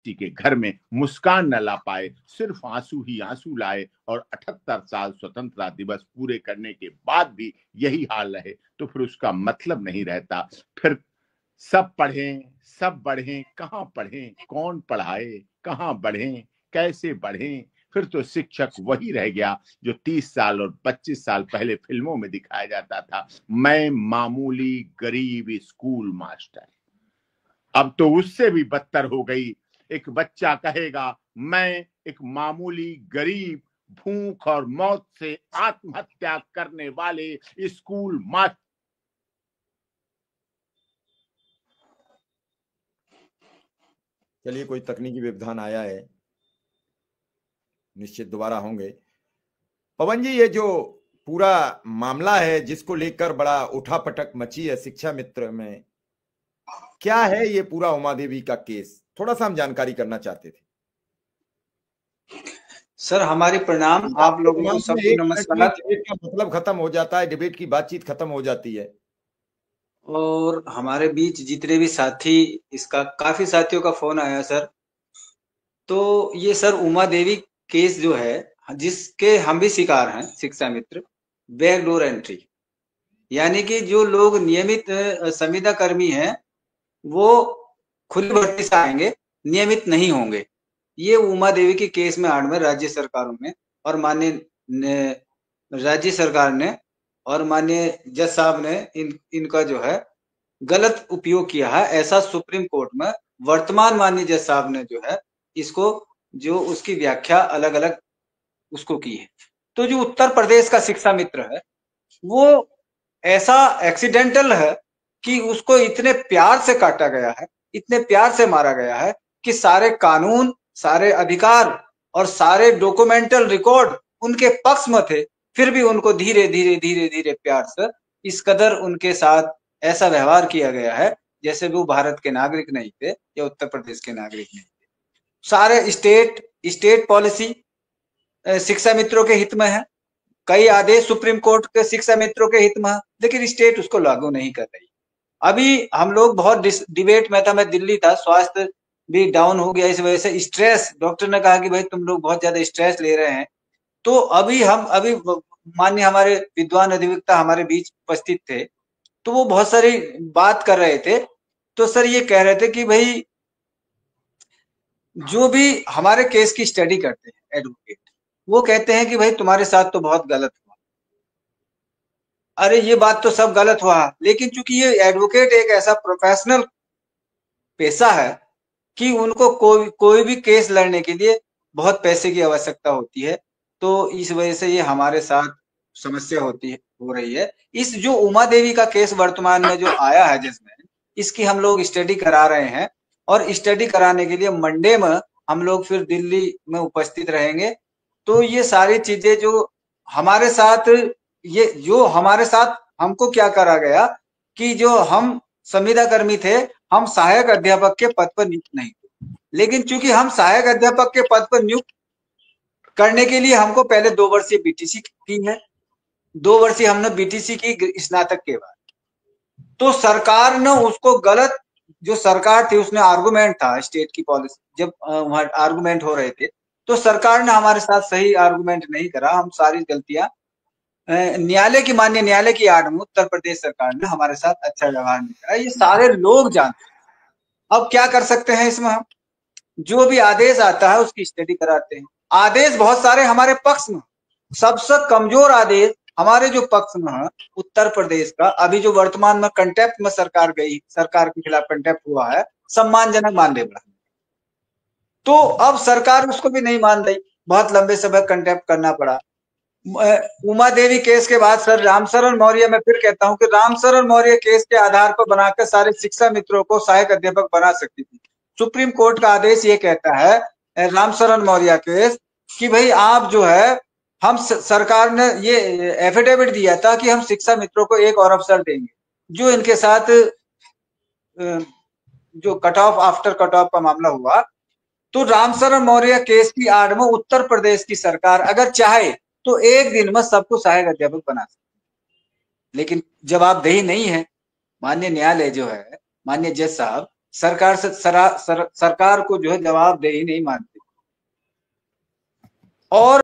किसी के घर में मुस्कान न ला पाए, सिर्फ आंसू ही आंसू लाए और 78 साल स्वतंत्रता दिवस पूरे करने के बाद भी यही हाल रहे, तो फिर उसका मतलब नहीं रहता। फिर सब पढ़ें, सब बढ़ें, कहाँ पढ़ें, कौन पढ़ाए, कहाँ बढ़ें, कैसे बढ़ें? फिर तो शिक्षक वही रह गया जो 30 साल और 25 साल पहले फिल्मों में दिखाया जाता था, मैं मामूली गरीब स्कूल मास्टर। अब तो उससे भी बदतर हो गई। एक बच्चा कहेगा मैं एक मामूली गरीब, भूख और मौत से आत्महत्या करने वाले स्कूल मास्टर। चलिए, कोई तकनीकी व्यवधान आया है, निश्चित दोबारा होंगे। पवन जी, ये जो पूरा मामला है जिसको लेकर बड़ा उठापटक मची है शिक्षा मित्र में, क्या है ये पूरा उमा देवी का केस? थोड़ा सा हम जानकारी करना चाहते थे। सर हमारे प्रणाम, आप लोगों को सबको एक मिनट में नमस्कार। डिबेट का मतलब खत्म हो जाता है, डिबेट की बातचीत खत्म हो जाती है। और हमारे बीच जितने भी साथी, इसका काफी साथियों का फोन आया सर। तो ये सर उमा देवी केस जो है, जिसके हम भी शिकार हैं शिक्षा मित्र, बैकडोर एंट्री। यानी कि जो लोग नियमित संविदा कर्मी हैं वो खुली भर्ती से आएंगे, नियमित नहीं होंगे। ये उमा देवी के केस में आड़ में राज्य सरकारों में और माननीय राज्य सरकार ने और माननीय जज साहब ने इनका जो है गलत उपयोग किया है, ऐसा सुप्रीम कोर्ट में वर्तमान माननीय जज साहब ने जो है इसको जो उसकी व्याख्या अलग अलग उसको की है। तो जो उत्तर प्रदेश का शिक्षा मित्र है वो ऐसा एक्सीडेंटल है कि उसको इतने प्यार से काटा गया है, इतने प्यार से मारा गया है कि सारे कानून, सारे अधिकार और सारे डॉक्यूमेंटल रिकॉर्ड उनके पक्ष में थे, फिर भी उनको धीरे धीरे धीरे धीरे प्यार से इस कदर उनके साथ ऐसा व्यवहार किया गया है जैसे वो भारत के नागरिक नहीं थे या उत्तर प्रदेश के नागरिक नहीं थे। सारे स्टेट पॉलिसी शिक्षा मित्रों के हित में है, कई आदेश सुप्रीम कोर्ट के शिक्षा मित्रों के हित में है, लेकिन स्टेट उसको लागू नहीं कर रही। अभी हम लोग बहुत डिबेट में था, मैं दिल्ली था, स्वास्थ्य भी डाउन हो गया इस वजह से, स्ट्रेस, डॉक्टर ने कहा कि भाई तुम लोग बहुत ज्यादा स्ट्रेस ले रहे हैं। तो अभी माननीय हमारे विद्वान अधिवक्ता हमारे बीच उपस्थित थे, तो वो बहुत सारी बात कर रहे थे। तो सर ये कह रहे थे कि भाई जो भी हमारे केस की स्टडी करते हैं एडवोकेट, वो कहते हैं कि भाई तुम्हारे साथ तो बहुत गलत हुआ। अरे ये बात तो सब गलत हुआ, लेकिन चूंकि ये एडवोकेट एक ऐसा प्रोफेशनल पेशा है कि उनको कोई भी केस लड़ने के लिए बहुत पैसे की आवश्यकता होती है, तो इस वजह से ये हमारे साथ समस्या हो रही है। इस जो उमा देवी का केस वर्तमान में जो आया है जजमेंट, इसकी हम लोग स्टडी करा रहे हैं और स्टडी कराने के लिए मंडे में हम लोग फिर दिल्ली में उपस्थित रहेंगे। तो ये सारी चीजें जो हमारे साथ, ये जो हमारे साथ हमको क्या करा गया कि जो हम संविदा कर्मी थे, हम सहायक अध्यापक के पद पर नियुक्त नहीं थे, लेकिन चूंकि हम सहायक अध्यापक के पद पर नियुक्त करने के लिए हमको पहले 2 वर्षीय बीटीसी की है, 2 वर्षीय हमने बीटीसी की स्नातक के बाद। तो सरकार ने उसको गलत, जो सरकार थी उसने आर्गुमेंट था स्टेट की पॉलिसी, जब वहां आर्गुमेंट हो रहे थे तो सरकार ने हमारे साथ सही आर्गुमेंट नहीं करा। हम सारी गलतियां न्यायालय की, माननीय न्यायालय की आड़ में उत्तर प्रदेश सरकार ने हमारे साथ अच्छा व्यवहार नहीं करा, ये सारे लोग जानते हैं। अब क्या कर सकते हैं इसमें, हम जो भी आदेश आता है उसकी स्टडी कराते हैं। आदेश बहुत सारे हमारे पक्ष में, सबसे कमजोर आदेश हमारे जो पक्ष में है उत्तर प्रदेश का, अभी जो वर्तमान में कंटेप्ट में सरकार गई, सरकार के खिलाफ कंटेप्ट हुआ है, सम्मानजनक मानदेय बढ़ा, तो अब सरकार उसको भी नहीं मान रही, बहुत लंबे समय कंटेप्ट करना पड़ा। उमा देवी केस के बाद सर रामशरण मौर्य, मैं फिर कहता हूं कि रामशरण मौर्य केस के आधार पर बनाकर सारे शिक्षा मित्रों को सहायक अध्यापक बना सकती थी। सुप्रीम कोर्ट का आदेश ये कहता है रामशरण मौर्य केस कि भाई आप जो है, हम सरकार ने ये एफिडेविट दिया था कि हम शिक्षा मित्रों को एक और अवसर देंगे, जो इनके साथ जो cut off, after cut off का मामला हुआ। तो रामशरण मौर्य केस की आड़ में उत्तर प्रदेश की सरकार अगर चाहे तो एक दिन में सबको सहायक अध्यापक बना सकती है, लेकिन जवाबदेही नहीं है। माननीय न्यायालय जो है, माननीय जज साहब, सरकार से सरकार को जो है जवाबदेही नहीं मानते। और